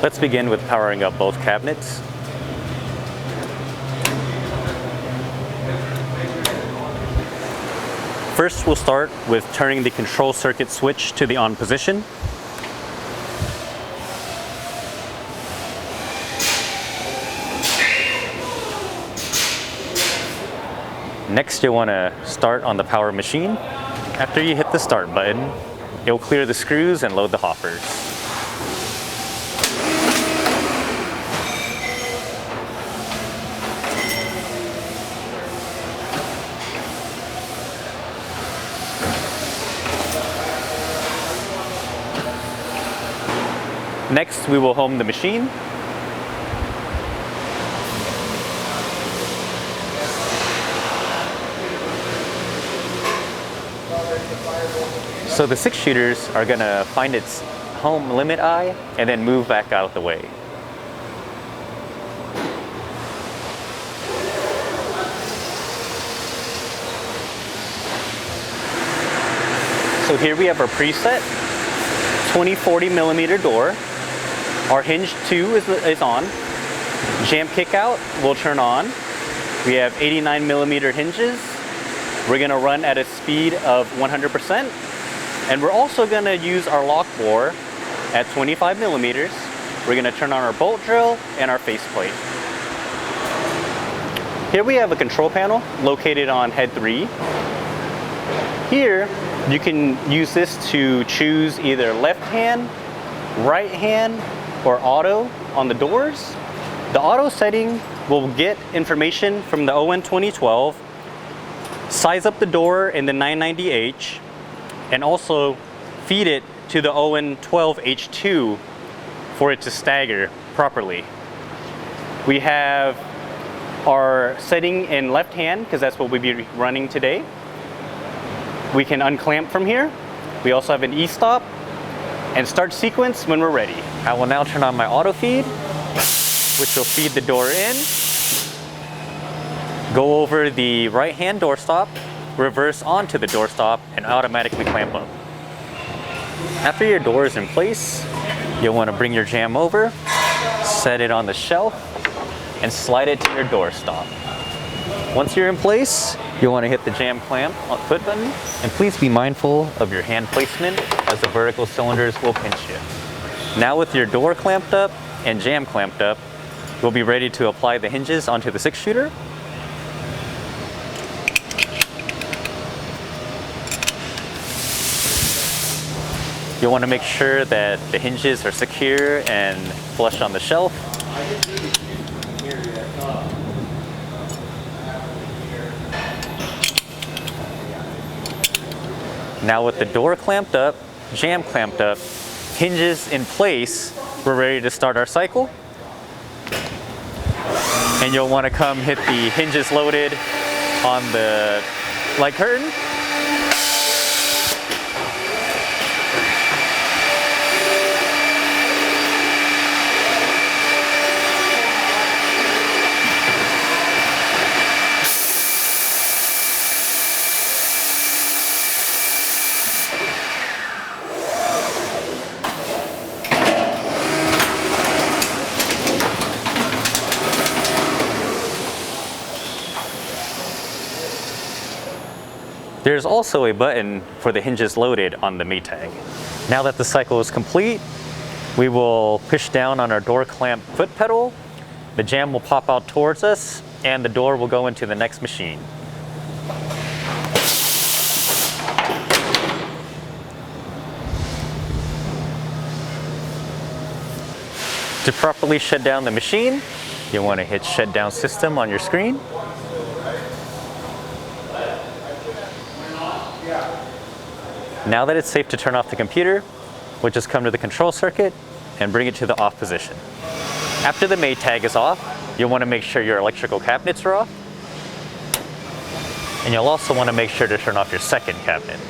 Let's begin with powering up both cabinets. First, we'll start with turning the control circuit switch to the on position. Next, you'll want to start on the power machine. After you hit the start button, you'll clear the screws and load the hoppers. Next, we will home the machine. So the 6-shooters are going to find its home limit eye and then move back out of the way. So here we have our preset 20-40 millimeter door. Our hinge 2 is on. Jam kick out will turn on. We have 89 millimeter hinges. We're going to run at a speed of 100%. And we're also going to use our lock bore at 25 millimeters. We're going to turn on our bolt drill and our faceplate. Here we have a control panel located on head 3. Here you can use this to choose either left hand, right hand, or auto on the doors. The auto setting will get information from the ON 2012, size up the door in the 990H, and also feed it to the ON 12H2 for it to stagger properly. We have our setting in left hand, because that's what we'll be running today. We can unclamp from here. We also have an e-stop and start sequence when we're ready. I will now turn on my auto feed, which will feed the door in. Go over the right hand door stop, reverse onto the door stop, and automatically clamp up. After your door is in place, you'll want to bring your jam over, set it on the shelf, and slide it to your door stop. Once you're in place, you'll want to hit the jam clamp on the foot button, and please be mindful of your hand placement as the vertical cylinders will pinch you. Now with your door clamped up and jam clamped up, we'll be ready to apply the hinges onto the 6-shooter. You'll want to make sure that the hinges are secure and flush on the shelf. Now with the door clamped up, jam clamped up, hinges in place, we're ready to start our cycle. And you'll want to come hit the hinges loaded on the light curtain. There's also a button for the hinges loaded on the Maytag. Now that the cycle is complete, we will push down on our door clamp foot pedal, the jam will pop out towards us, and the door will go into the next machine. To properly shut down the machine, you'll want to hit shut down system on your screen. Now that it's safe to turn off the computer, we'll just come to the control circuit and bring it to the off position. After the Maytag is off, you'll want to make sure your electrical cabinets are off. And you'll also want to make sure to turn off your second cabinet.